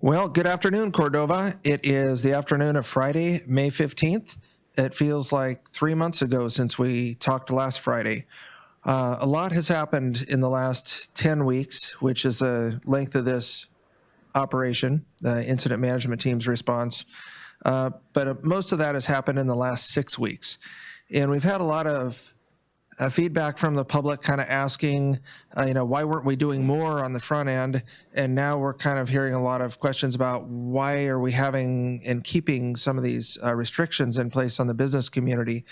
Well, good afternoon, Cordova. It is the afternoon of Friday, May 15th. It feels like 3 months ago since we talked last Friday. A lot has happened in the last 10 weeks, which is the length of this operation, the incident management team's response. But most of that has happened in the last 6 weeks. And we've had a lot of feedback from the public kind of asking, why weren't we doing more on the front end? And now we're kind of hearing a lot of questions about why are we having and keeping some of these restrictions in place on the business community.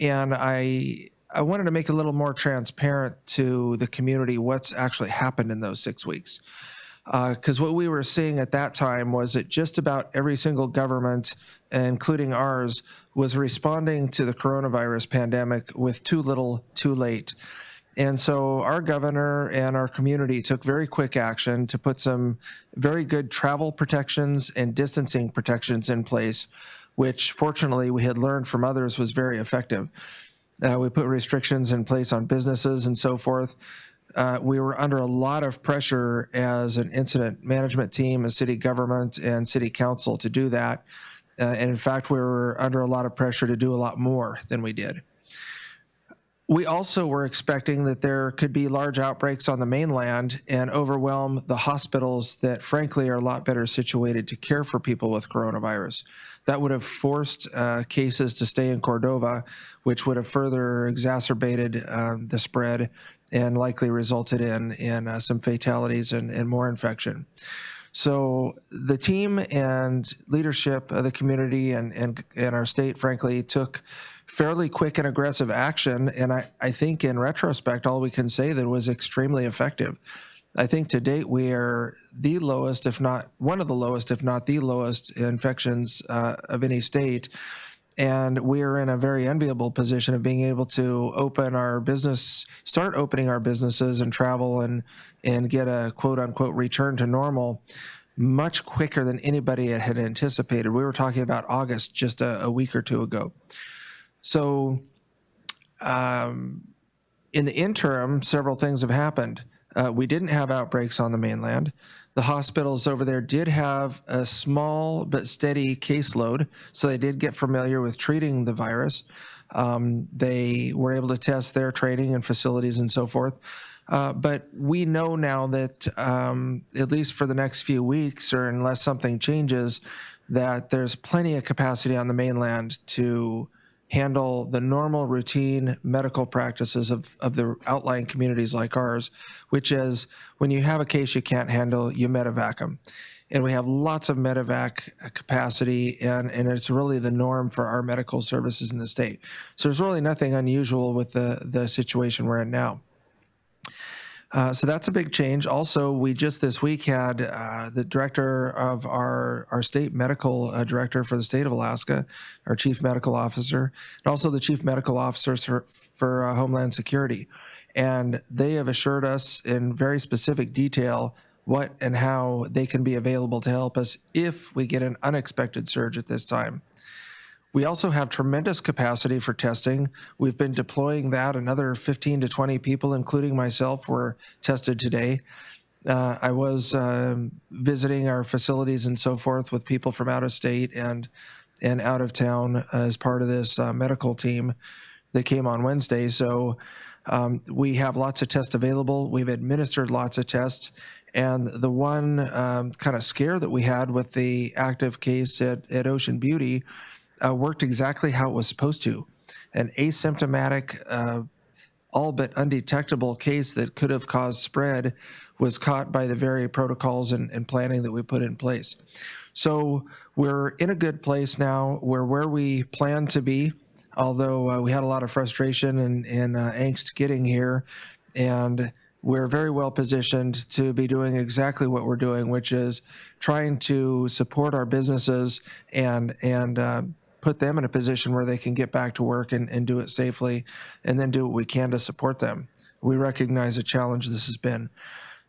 And I wanted to make it a little more transparent to the community what's actually happened in those 6 weeks. Because what we were seeing at that time was that just about every single government, including ours, was responding to the coronavirus pandemic with too little, too late. And so our governor and our community took very quick action to put some very good travel protections and distancing protections in place, which fortunately we had learned from others was very effective. We put restrictions in place on businesses and so forth. We were under a lot of pressure as an incident management team, a city government, and city council to do that. And in fact, we were under a lot of pressure to do a lot more than we did. We also were expecting that there could be large outbreaks on the mainland and overwhelm the hospitals that frankly are a lot better situated to care for people with coronavirus. That would have forced cases to stay in Cordova, which would have further exacerbated the spread and likely resulted in some fatalities and more infection. So the team and leadership of the community and our state, frankly, took fairly quick and aggressive action. And I think in retrospect, all we can say that it was extremely effective. I think to date, we are the lowest, if not one of the lowest, if not the lowest infections of any state. And we are in a very enviable position of being able to open our business, start opening our businesses and travel and get a quote unquote return to normal much quicker than anybody had anticipated. We were talking about August just a week or two ago. So in the interim, several things have happened. We didn't have outbreaks on the mainland. The hospitals over there did have a small but steady caseload, so they did get familiar with treating the virus. They were able to test their training and facilities and so forth. But we know now that at least for the next few weeks, or unless something changes, that there's plenty of capacity on the mainland to handle the normal routine medical practices of the outlying communities like ours, which is when you have a case you can't handle, you medevac them. And we have lots of medevac capacity, and it's really the norm for our medical services in the state. So there's really nothing unusual with the situation we're in now. So that's a big change. Also, we just this week had the director of our state medical director for the state of Alaska, our chief medical officer, and also the chief medical officer for Homeland Security. And they have assured us in very specific detail what and how they can be available to help us if we get an unexpected surge at this time. We also have tremendous capacity for testing. We've been deploying that. Another 15 to 20 people, including myself, were tested today. I was visiting our facilities and so forth with people from out of state and out of town as part of this medical team that came on Wednesday. So we have lots of tests available. We've administered lots of tests. And the one kind of scare that we had with the active case at Ocean Beauty worked exactly how it was supposed to. An asymptomatic, all but undetectable case that could have caused spread was caught by the very protocols and planning that we put in place. So we're in a good place now. We're where we plan to be, although we had a lot of frustration and angst getting here. And we're very well positioned to be doing exactly what we're doing, which is trying to support our businesses and put them in a position where they can get back to work and do it safely, and then do what we can to support them. We recognize the challenge this has been.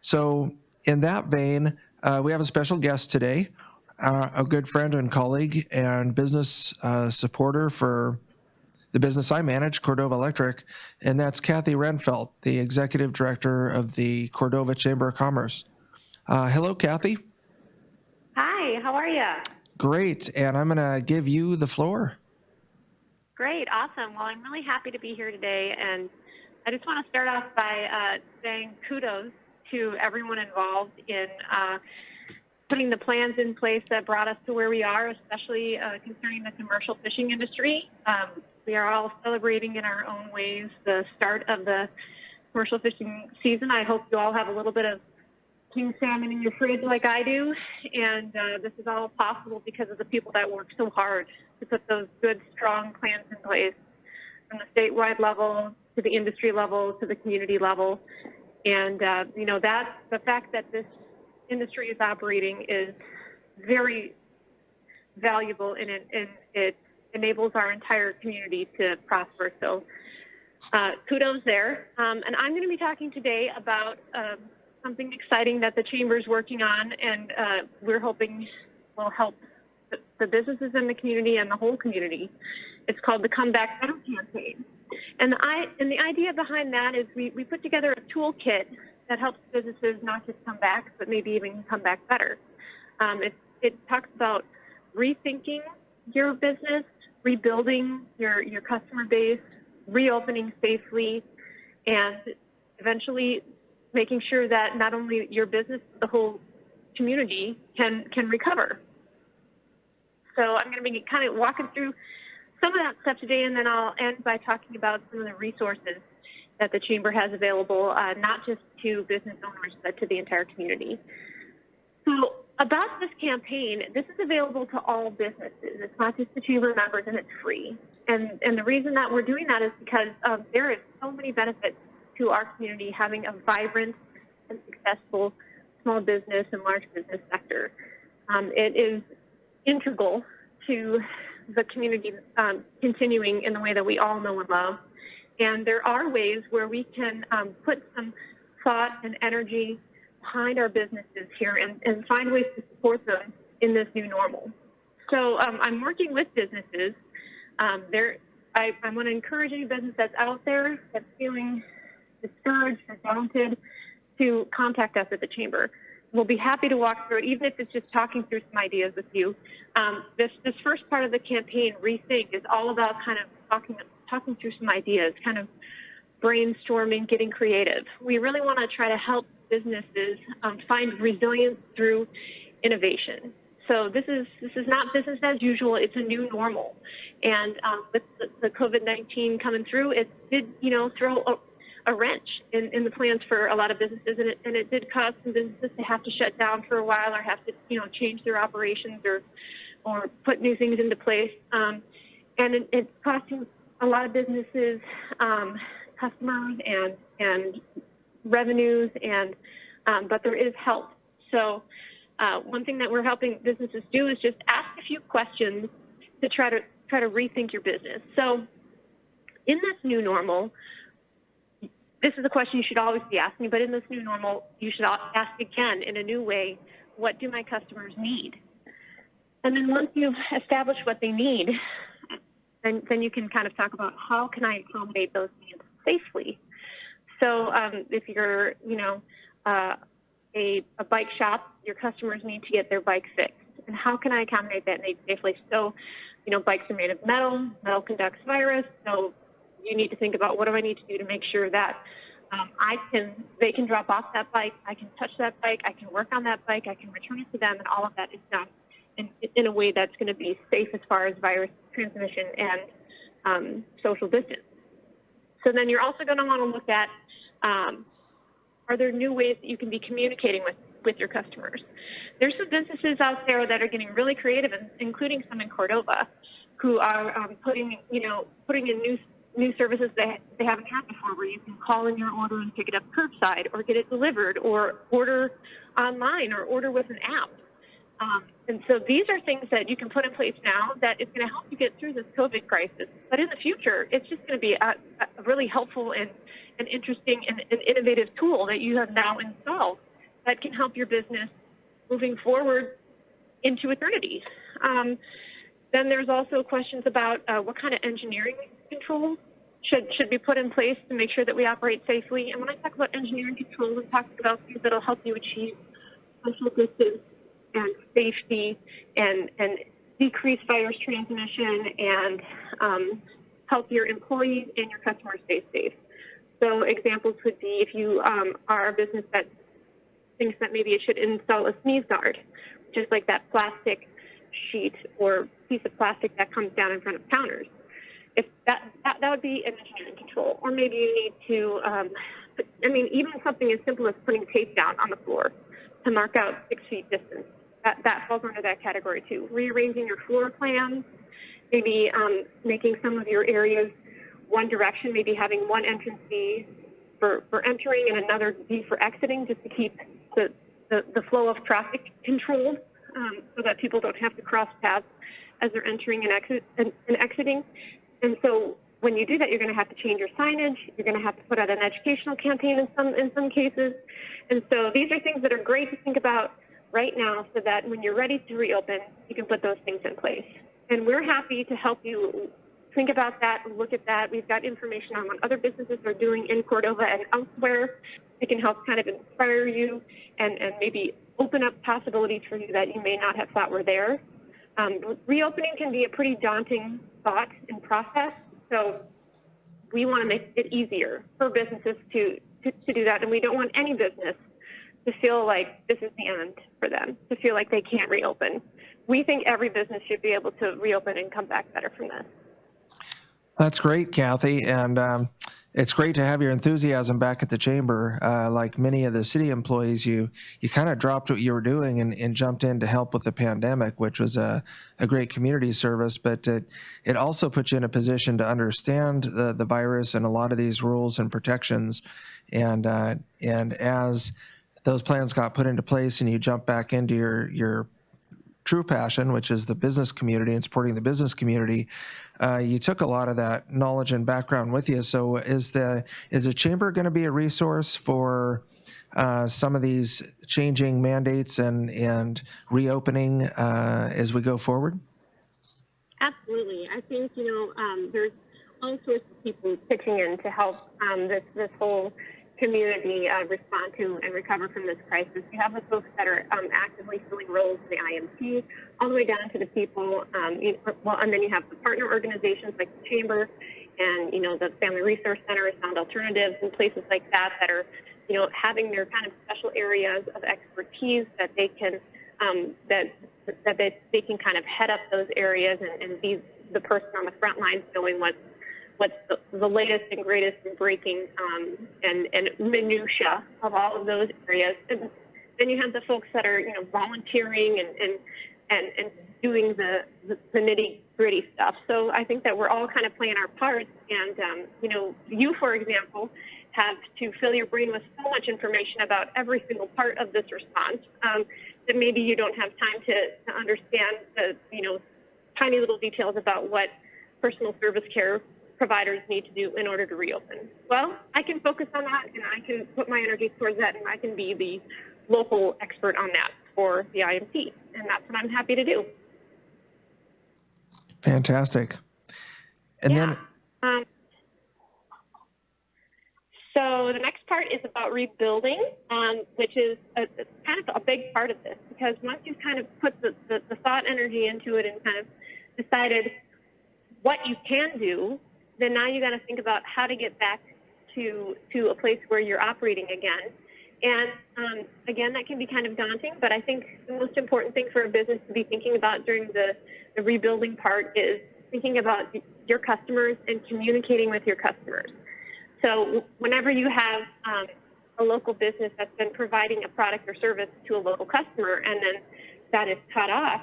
So in that vein, we have a special guest today, a good friend and colleague and business supporter for the business I manage, Cordova Electric, and that's Kathy Renfelt, the Executive Director of the Cordova Chamber of Commerce. Hello, Kathy. Hi, how are you? Great, and I'm going to give you the floor. Great, awesome. Well, I'm really happy to be here today, and I just want to start off by saying kudos to everyone involved in putting the plans in place that brought us to where we are, especially concerning the commercial fishing industry. We are all celebrating in our own ways the start of the commercial fishing season. I hope you all have a little bit of king salmon in your fridge like I do, and this is all possible because of the people that work so hard to put those good, strong plans in place from the statewide level to the industry level to the community level. And, that the fact that this industry is operating is very valuable, and it enables our entire community to prosper. So kudos there. And I'm going to be talking today about something exciting that the Chamber is working on, and we're hoping will help the businesses in the community and the whole community. It's called the Come Back Better campaign. And the idea behind that is we put together a toolkit that helps businesses not just come back, but maybe even come back better. It talks about rethinking your business, rebuilding your customer base, reopening safely, and eventually making sure that not only your business, but the whole community can recover. So I'm going to be kind of walking through some of that stuff today, and then I'll end by talking about some of the resources that the Chamber has available, not just to business owners, but to the entire community. So about this campaign, this is available to all businesses. It's not just the Chamber members, and it's free. And the reason that we're doing that is because there is so many benefits to our community having a vibrant and successful small business and large business sector. It is integral to the community continuing in the way that we all know and love. And there are ways where we can put some thought and energy behind our businesses here and find ways to support them in this new normal. So I'm working with businesses. I want to encourage any business that's out there that's feeling discouraged or daunted to contact us at the Chamber. We'll be happy to walk through it, even if it's just talking through some ideas with you. This first part of the campaign, Rethink, is all about kind of talking through some ideas, kind of brainstorming, getting creative. We really want to try to help businesses find resilience through innovation. So this is not business as usual. It's a new normal. And with the COVID-19 coming through, it did, throw a wrench in the plans for a lot of businesses, and it did cause some businesses to have to shut down for a while or have to, change their operations or put new things into place. And it's costing a lot of businesses customers and revenues, but there is help. So one thing that we're helping businesses do is just ask a few questions to try to rethink your business. So in this new normal, this is a question you should always be asking, but in this new normal, you should ask again in a new way, what do my customers need? And then once you've established what they need, then you can kind of talk about how can I accommodate those needs safely. So if you're, a bike shop, your customers need to get their bike fixed. And how can I accommodate that need safely? So, bikes are made of metal. Metal conducts virus. So you need to think about what do I need to do to make sure that they can drop off that bike, I can touch that bike, I can work on that bike, I can return it to them, and all of that is done in a way that's going to be safe as far as virus transmission and social distance. So then you're also going to want to look at, are there new ways that you can be communicating with your customers? There's some businesses out there that are getting really creative, including some in Cordova, who are putting in new services that they haven't had before, where you can call in your order and pick it up curbside or get it delivered or order online or order with an app. And so these are things that you can put in place now that is going to help you get through this COVID crisis. But in the future, it's just going to be a really helpful and interesting and innovative tool that you have now installed that can help your business moving forward into eternity. Then there's also questions about what kind of engineering controls should be put in place to make sure that we operate safely. And when I talk about engineering controls, I'm talking about things that will help you achieve social distance and safety and decrease virus transmission and help your employees and your customers stay safe. So examples would be if you are a business that thinks that maybe it should install a sneeze guard, just like that plastic sheet or piece of plastic that comes down in front of counters. If that would be an engineering control. Or maybe you need to, even something as simple as putting tape down on the floor to mark out 6 feet distance. That falls under that category too. Rearranging your floor plans, maybe making some of your areas one direction, maybe having one entrance be for entering and another be for exiting, just to keep the flow of traffic controlled, so that people don't have to cross paths as they're entering and exiting. And so when you do that, you're going to have to change your signage. You're going to have to put out an educational campaign in some cases. And so these are things that are great to think about right now, so that when you're ready to reopen, you can put those things in place. And we're happy to help you think about that and look at that. We've got information on what other businesses are doing in Cordova and elsewhere. It can help kind of inspire you and maybe open up possibilities for you that you may not have thought were there. Reopening can be a pretty daunting thought and process, so we want to make it easier for businesses to do that, and we don't want any business to feel like this is the end for them, to feel like they can't reopen. We think every business should be able to reopen and come back better from this. That's great, Kathy, and it's great to have your enthusiasm back at the chamber. Like many of the city employees, you kind of dropped what you were doing and jumped in to help with the pandemic, which was a great community service, but it also put you in a position to understand the virus and a lot of these rules and protections. And as those plans got put into place and you jumped back into your true passion, which is the business community and supporting the business community, you took a lot of that knowledge and background with you. So is the chamber going to be a resource for some of these changing mandates and reopening as we go forward? Absolutely. I think, there's all sorts of people pitching in to help this whole community respond to and recover from this crisis. You have the folks that are actively filling roles in the IMT, all the way down to the people, and then you have the partner organizations like the Chamber and, the Family Resource Center, Sound Alternatives, and places like that are, having their kind of special areas of expertise that they can, that they can kind of head up those areas and be the person on the front lines knowing what's the latest and greatest and breaking and minutia of all of those areas. And then you have the folks that are, volunteering and doing the nitty gritty stuff. So I think that we're all kind of playing our parts. And, you, for example, have to fill your brain with so much information about every single part of this response that maybe you don't have time to understand the, tiny little details about what personal service care providers need to do in order to reopen. Well, I can focus on that, and I can put my energy towards that, and I can be the local expert on that for the IMT, and that's what I'm happy to do. Fantastic. And then... So the next part is about rebuilding, which is kind of a big part of this, because once you've kind of put the thought energy into it and kind of decided what you can do, then now you got to think about how to get back to a place where you're operating again. And again, that can be kind of daunting, but I think the most important thing for a business to be thinking about during the rebuilding part is thinking about your customers and communicating with your customers. So whenever you have a local business that's been providing a product or service to a local customer, and then that is cut off,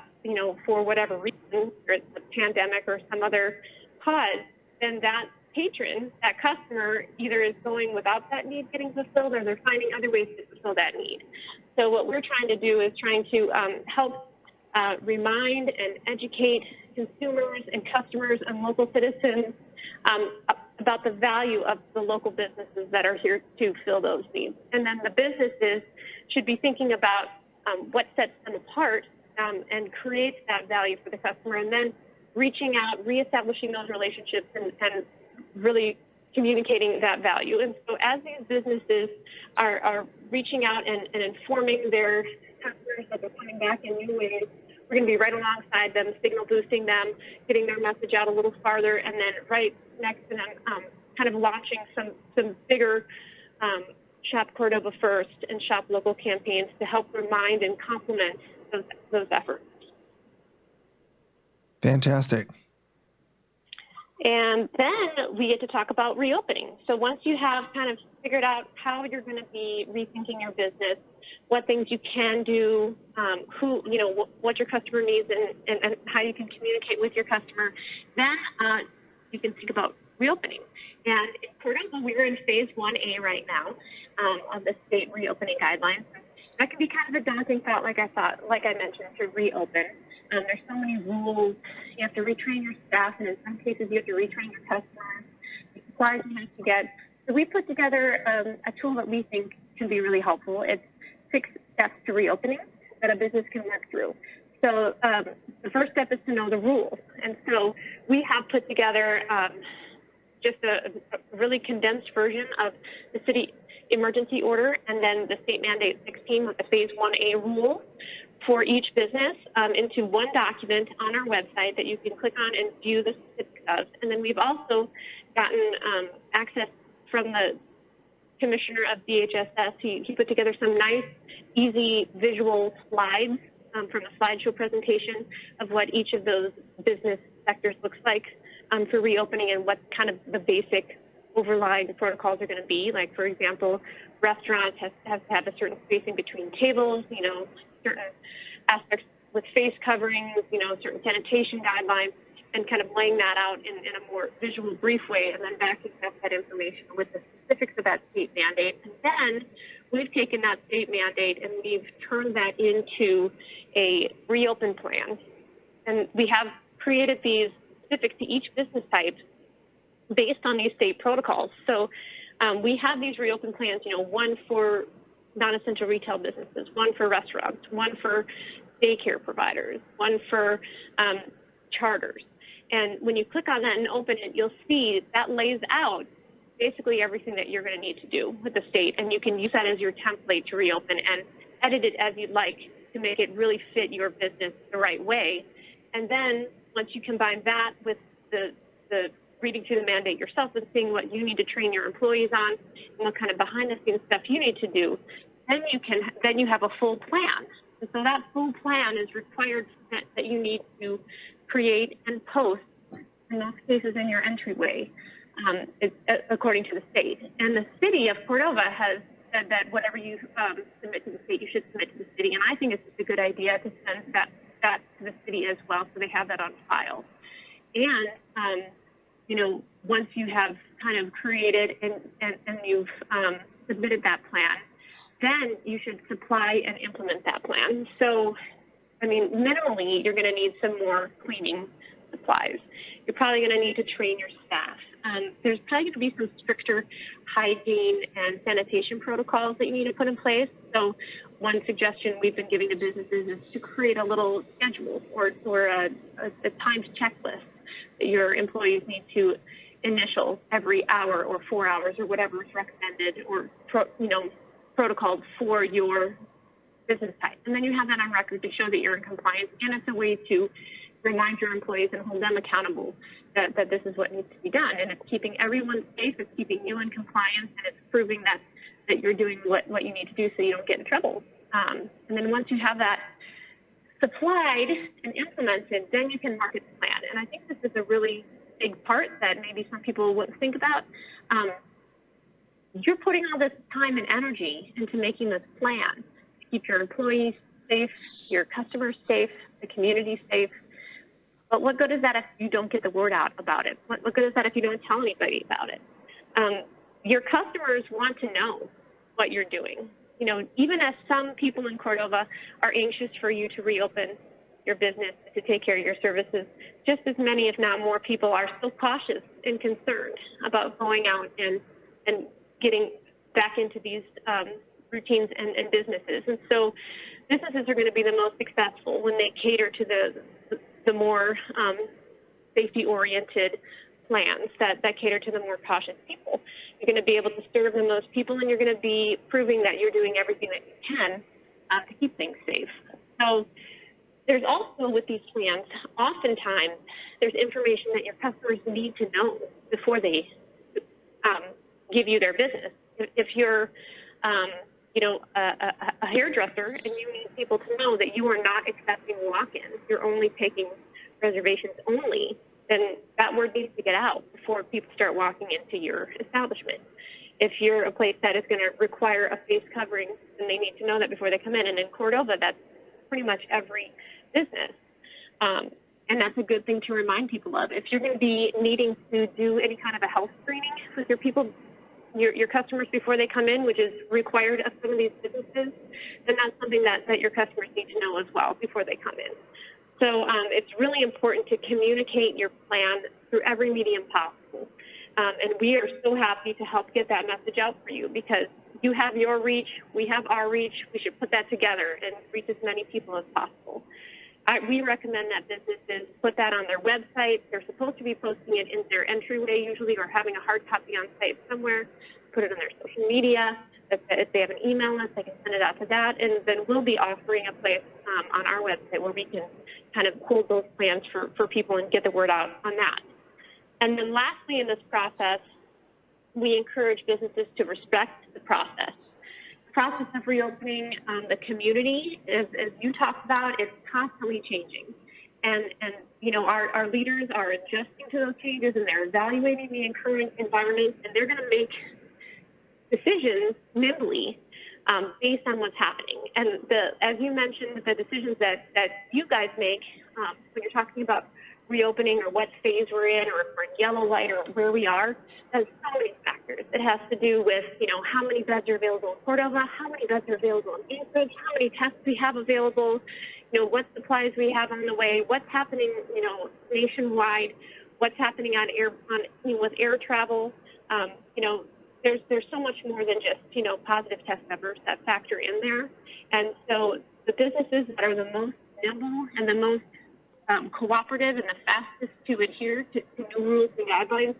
for whatever reason, or it's a pandemic or some other cause, then that patron, that customer, either is going without that need getting fulfilled, or they're finding other ways to fulfill that need. So what we're trying to do is trying to help remind and educate consumers and customers and local citizens about the value of the local businesses that are here to fill those needs. And then the businesses should be thinking about what sets them apart and creates that value for the customer, and then reaching out, reestablishing those relationships, and really communicating that value. And so as these businesses are reaching out and informing their customers customers that are coming back in new ways. We're going to be right alongside them, signal boosting them, getting their message out a little farther, and then right next to them, kind of launching some bigger Shop Cordova First and Shop Local campaigns to help remind and complement those efforts. Fantastic. And then we get to talk about reopening. So once you have kind of figured out how you're going to be rethinking your business, what things you can do, what your customer needs, and how you can communicate with your customer, then you can think about reopening. And in Cordova, we're in phase 1A right now of the state reopening guidelines. That can be kind of a daunting thought, like I mentioned, to reopen. There's so many rules. You have to retrain your staff, and in some cases, you have to retrain your customers. The supplies you have to get. So we put together a tool that we think can be really helpful. It's 6 steps to reopening that a business can work through. So the first step is to know the rules. And so we have put together just a really condensed version of the city emergency order and then the state mandate 16 with the phase 1A rule for each business into one document on our website that you can click on and view the specifics of. And then we've also gotten access from the commissioner of DHSS. He put together some nice, easy visual slides from a slideshow presentation of what each of those business sectors looks like for reopening and what kind of the basic overlying protocols are going to be. Like, for example, restaurants has to have a certain spacing between tables, certain aspects with face coverings, certain sanitation guidelines, and kind of laying that out in a more visual, brief way, and then backing up that information with the specifics of that state mandate. And then we've taken that state mandate and we've turned that into a reopen plan. And we have created these specific to each business type based on these state protocols. So we have these reopen plans, one for non-essential retail businesses, one for restaurants, one for daycare providers, one for charters. And when you click on that and open it, you'll see that lays out basically everything that you're going to need to do with the state. And you can use that as your template to reopen and edit it as you'd like to make it really fit your business the right way. And then once you combine that with the reading through the mandate yourself and seeing what you need to train your employees on and what kind of behind-the-scenes stuff you need to do, then you have a full plan. And so that full plan is required that you need to create and post, in most cases, in your entryway, according to the state. And the city of Cordova has said that whatever you submit to the state, you should submit to the city. And I think it's a good idea to send that to the city as well, so they have that on file. And once you have kind of created and you've submitted that plan, then you should supply and implement that plan. So, minimally, you're going to need some more cleaning supplies. You're probably going to need to train your staff. There's probably going to be some stricter hygiene and sanitation protocols that you need to put in place. So one suggestion we've been giving to businesses is to create a little schedule or a timed checklist that your employees need to initial every hour or 4 hours or whatever is recommended or protocol for your business type. And then you have that on record to show that you're in compliance, and it's a way to remind your employees and hold them accountable that this is what needs to be done. And it's keeping everyone safe, it's keeping you in compliance, and it's proving that you're doing what you need to do so you don't get in trouble. And then once you have that supplied and implemented, then you can market the plan. And I think this is a really big part that maybe some people wouldn't think about. You're putting all this time and energy into making this plan to keep your employees safe, your customers safe, the community safe. But what good is that if you don't get the word out about it? What good is that if you don't tell anybody about it? Your customers want to know what you're doing. Even as some people in Cordova are anxious for you to reopen your business, to take care of your services, just as many, if not more, people are still cautious and concerned about going out and getting back into these routines and businesses. And so businesses are going to be the most successful when they cater to the more safety-oriented plans that cater to the more cautious people. You're going to be able to serve the most people, and you're going to be proving that you're doing everything that you can to keep things safe. So there's also, with these plans, oftentimes there's information that your customers need to know before they give you their business. If you're, a hairdresser and you need people to know that you are not accepting walk-ins, you're only taking reservations only, then that word needs to get out before people start walking into your establishment. If you're a place that is going to require a face covering, then they need to know that before they come in. And in Cordova, that's pretty much every business. And that's a good thing to remind people of. If you're going to be needing to do any kind of a health screening with your people, your customers before they come in, which is required of some of these businesses, then that's something that your customers need to know as well before they come in. So it's really important to communicate your plan through every medium possible. And we are so happy to help get that message out for you, because you have your reach, we have our reach. We should put that together and reach as many people as possible. We recommend that businesses put that on their website. They're supposed to be posting it in their entryway usually, or having a hard copy on site somewhere. Put it on their social media. If they have an email list, they can send it out to that. And then we'll be offering a place on our website where we can kind of hold those plans for people and get the word out on that. And then lastly in this process, we encourage businesses to respect the process. The process of reopening the community, as you talked about, is constantly changing. And our leaders are adjusting to those changes, and they're evaluating the current environment, and they're going to make decisions nimbly based on what's happening. And as you mentioned, the decisions that you guys make when you're talking about reopening or what phase we're in, or if we're in yellow light, or where we are, has so many factors. It has to do with, how many beds are available in Cordova, how many beds are available in Anchorage, how many tests we have available, what supplies we have on the way, what's happening, nationwide, what's happening with air travel. There's so much more than just, positive test numbers that factor in there. And so the businesses that are the most nimble and the most cooperative and the fastest to adhere to new rules and guidelines,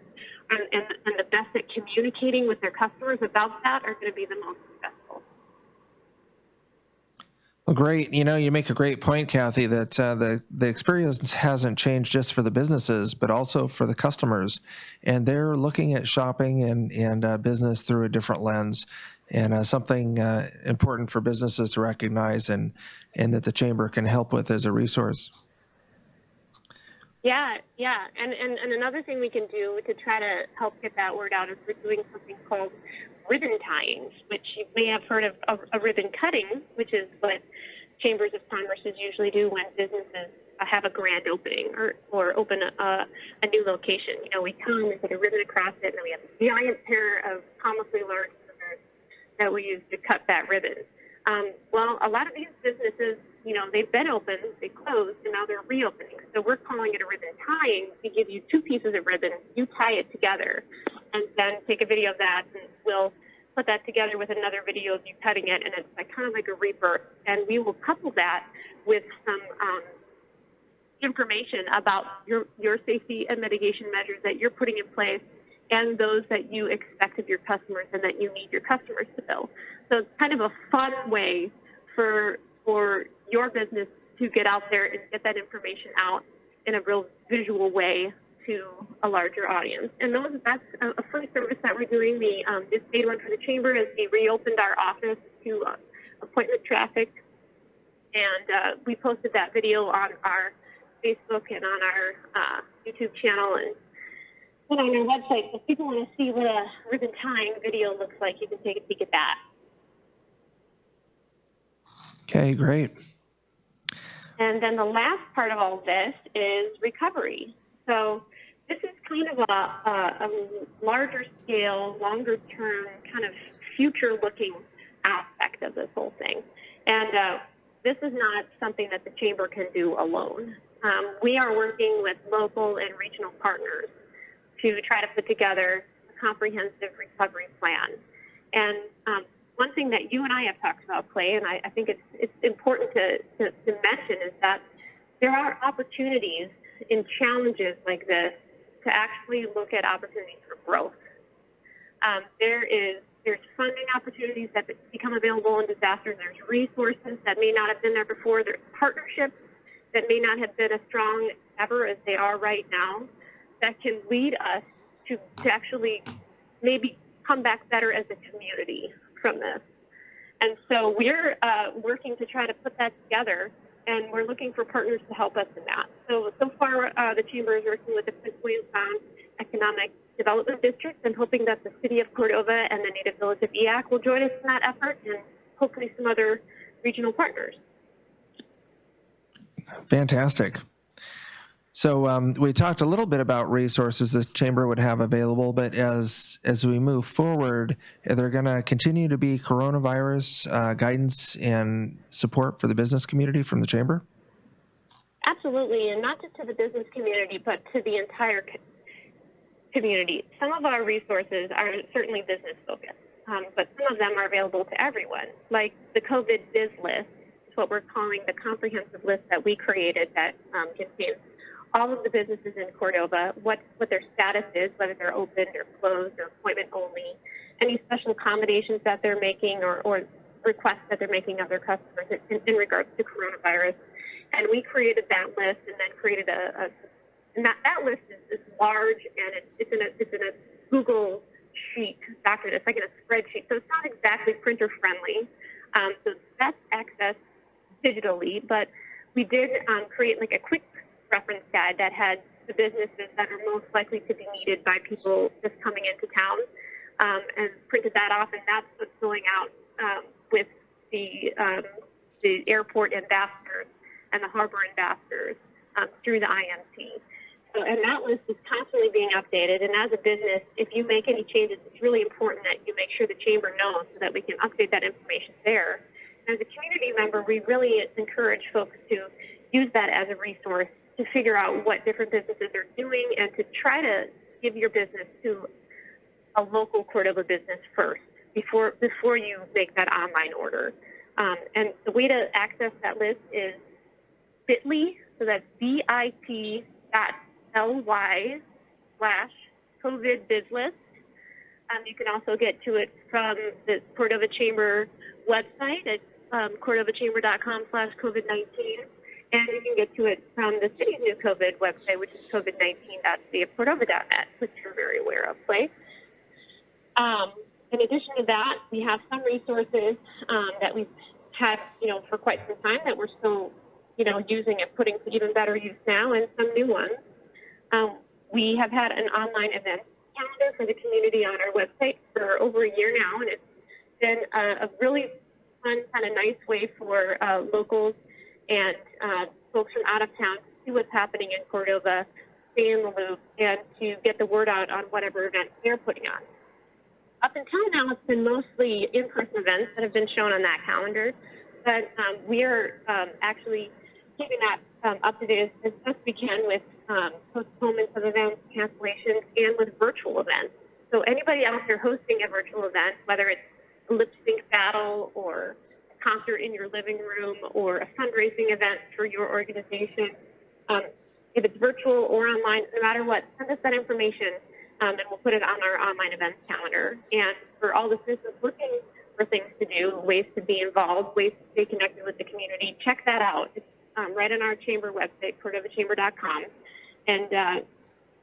and the best at communicating with their customers about that, are going to be the most successful. Well, great. You make a great point, Kathy, that the experience hasn't changed just for the businesses, but also for the customers. And they're looking at shopping and business through a different lens, and something important for businesses to recognize, and that the Chamber can help with as a resource. Yeah. And another thing we can do to try to help get that word out is we're doing something called ribbon tying, which you may have heard of a ribbon cutting, which is what chambers of commerce usually do when businesses have a grand opening or open a new location. We come and put a ribbon across it, and then we have a giant pair of comically large scissors that we use to cut that ribbon. Well, a lot of these businesses, they've been open, they closed, and now they're reopening. So we're calling it a ribbon tying. We give you two pieces of ribbon, you tie it together, and then take a video of that, and we'll put that together with another video of you cutting it, and it's kind of like a rebirth. And we will couple that with some information about your safety and mitigation measures that you're putting in place, and those that you expect of your customers and that you need your customers to know. So it's kind of a fun way for your business to get out there and get that information out in a real visual way to a larger audience. And that's a free service that we're doing. We just made one for the Chamber as we reopened our office to appointment traffic. And we posted that video on our Facebook and on our YouTube channel and on our website. So if people want to see what a ribbon tying video looks like, you can take a peek at that. Okay, great. And then the last part of all this is recovery. So this is kind of a larger scale, longer term, kind of future looking aspect of this whole thing. And this is not something that the Chamber can do alone. We are working with local and regional partners to try to put together a comprehensive recovery plan. And one thing that you and I have talked about, Clay, and I think it's important to mention, is that there are opportunities in challenges like this to actually look at opportunities for growth. There is There's funding opportunities that become available in disasters. There's resources that may not have been there before. There's partnerships that may not have been as strong ever as they are right now that can lead us to actually maybe come back better as a community from this. And so we're working to try to put that together, and we're looking for partners to help us in that. So far, the Chamber is working with the Prince William Sound Economic Development District and hoping that the City of Cordova and the Native Village of EAC will join us in that effort, and hopefully some other regional partners. Fantastic. So we talked a little bit about resources the Chamber would have available, but as we move forward, are there going to continue to be coronavirus guidance and support for the business community from the Chamber? Absolutely, and not just to the business community, but to the entire community. Some of our resources are certainly business focused, but some of them are available to everyone, like the COVID biz list. It's what we're calling the comprehensive list that we created that contains all of the businesses in Cordova, what their status is, whether they're open or closed or appointment only, any special accommodations that they're making or requests that they're making of their customers in regards to coronavirus. And we created that list and then created and that list is large, and it's in a Google sheet document. It's like in a spreadsheet, so it's not exactly printer friendly. So it's best accessed digitally, but we did create like a quick reference guide that had the businesses that are most likely to be needed by people just coming into town, and printed that off, and that's what's going out with the airport ambassadors and the harbor ambassadors through the IMT. So, and that list is constantly being updated, and as a business, if you make any changes, it's really important that you make sure the Chamber knows so that we can update that information there. And as a community member, we really encourage folks to use that as a resource to figure out what different businesses are doing and to try to give your business to a local Cordova business first before you make that online order. And the way to access that list is bit.ly, so that's bit.ly/COVID bizlist. You can also get to it from the Cordova Chamber website at cordovachamber.com/COVID-19. And you can get to it from the city's new COVID website, which is covid19.cityofcordova.net, which you're very aware of, right? In addition to that, we have some resources that we've had, for quite some time that we're still, using and putting to even better use now, and some new ones. We have had an online event calendar for the community on our website for over a year now, and it's been a really fun, kind of nice way for locals and folks from out of town to see what's happening in Cordova, stay in the loop, and to get the word out on whatever events they're putting on. Up until now, it's been mostly in-person events that have been shown on that calendar, but we are actually keeping that up to date as best we can with postponements of events, cancellations, and with virtual events. So anybody out there hosting a virtual event, whether it's a lip sync battle or concert in your living room or a fundraising event for your organization, if it's virtual or online, no matter what, send us that information, and we'll put it on our online events calendar. And for all the business looking for things to do, ways to be involved, ways to stay connected with the community, check that out. It's right on our Chamber website, cordovachamber.com. And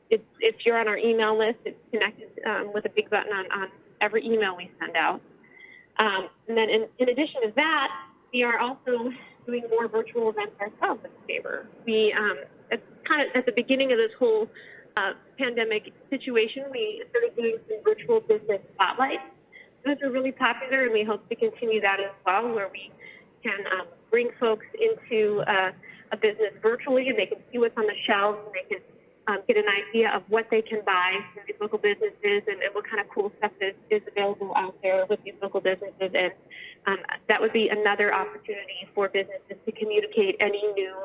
if you're on our email list, it's connected with a big button on every email we send out. And then in addition to that, we are also doing more virtual events ourselves at the Chamber. We, kind of at the beginning of this whole pandemic situation, we started doing some virtual business spotlights. Those are really popular, and we hope to continue that as well, where we can bring folks into a business virtually, and they can see what's on the shelves, and they can get an idea of what they can buy from these local businesses and what kind of cool stuff is available out there with these local businesses. And that would be another opportunity for businesses to communicate any new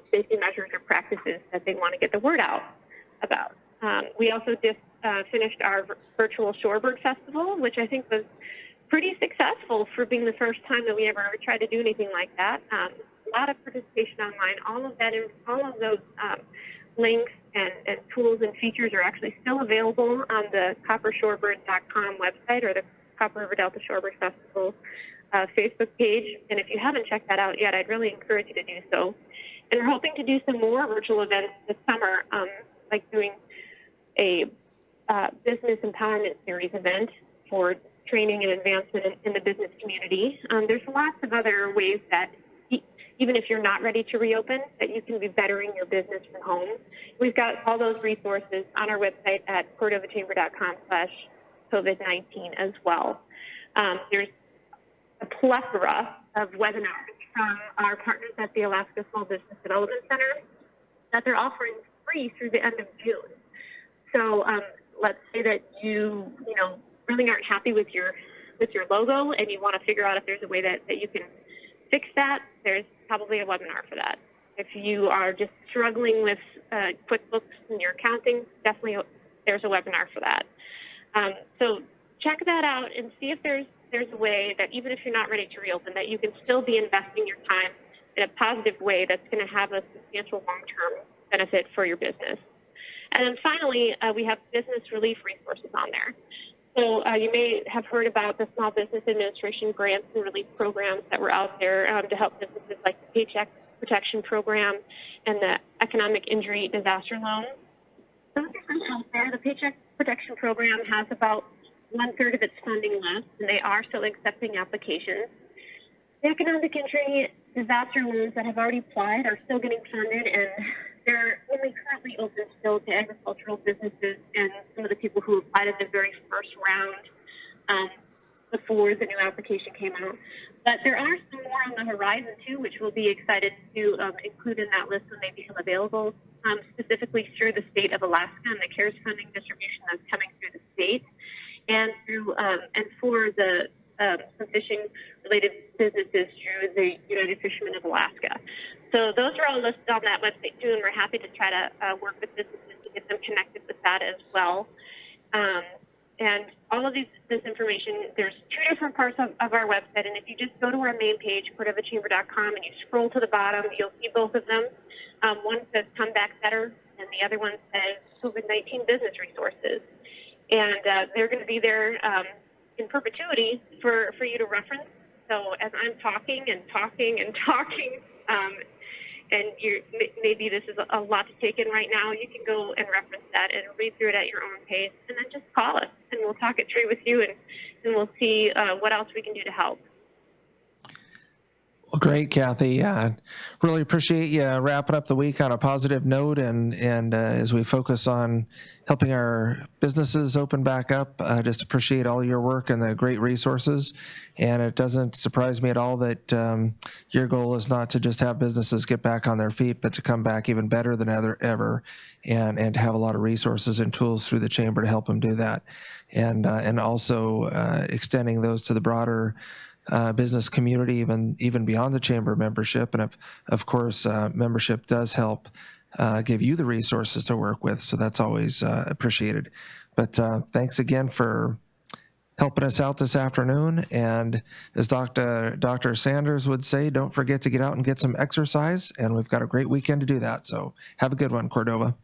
safety measures or practices that they want to get the word out about. We also just finished our virtual Shorebird Festival, which I think was pretty successful for being the first time that we ever tried to do anything like that. A lot of participation online. All of those links and tools and features are actually still available on the coppershorebird.com website or the Copper River Delta Shorebird Festival Facebook page. And if you haven't checked that out yet, I'd really encourage you to do so. And we're hoping to do some more virtual events this summer, like doing a business empowerment series event for training and advancement in the business community. There's lots of other ways that even if you're not ready to reopen, that you can be bettering your business from home. We've got all those resources on our website at cordovachamber.com/COVID-19 as well. There's a plethora of webinars from our partners at the Alaska Small Business Development Center that they're offering free through the end of June. So let's say that you really aren't happy with your logo and you want to figure out if there's a way that you can fix that. There's probably a webinar for that. If you are just struggling with QuickBooks and your accounting, definitely there's a webinar for that. So check that out and see if there's a way that even if you're not ready to reopen, that you can still be investing your time in a positive way that's going to have a substantial long-term benefit for your business. And then finally, we have business relief resources on there. So you may have heard about the Small Business Administration grants and relief programs that were out there to help businesses, like the Paycheck Protection Program and the Economic Injury Disaster Loan. Those are still out there. The Paycheck Protection Program has about 1/3 of its funding left, and they are still accepting applications. The Economic Injury Disaster Loans that have already applied are still getting funded, and they're only currently open still to agricultural businesses and some of the people who applied at the very first round before the new application came out. But there are some more on the horizon, too, which we'll be excited to include in that list when they become available, specifically through the state of Alaska and the CARES funding distribution that's coming through the state, and through and for the some fishing-related businesses through the United Fishermen of Alaska. So those are all listed on that website, too, and we're happy to try to work with businesses to get them connected with that as well. And all of this information, there's 2 different parts of our website, and if you just go to our main page, cordovachamber.com, and you scroll to the bottom, you'll see both of them. One says Come Back Better, and the other one says COVID-19 Business Resources. And they're going to be there in perpetuity for you to reference. So as I'm talking and talking and talking, and maybe this is a lot to take in right now, you can go and reference that and read through it at your own pace, and then just call us, and we'll talk it through with you, and we'll see what else we can do to help. Well, great, Kathy. Really appreciate you wrapping up the week on a positive note, and as we focus on helping our businesses open back up, just appreciate all your work and the great resources. And it doesn't surprise me at all that your goal is not to just have businesses get back on their feet, but to come back even better than ever, and to have a lot of resources and tools through the chamber to help them do that, and also extending those to the broader business community, even beyond the chamber membership. And of course, membership does help give you the resources to work with, so that's always appreciated. But thanks again for helping us out this afternoon. And as Dr. Sanders would say, don't forget to get out and get some exercise, and we've got a great weekend to do that. So have a good one, Cordova.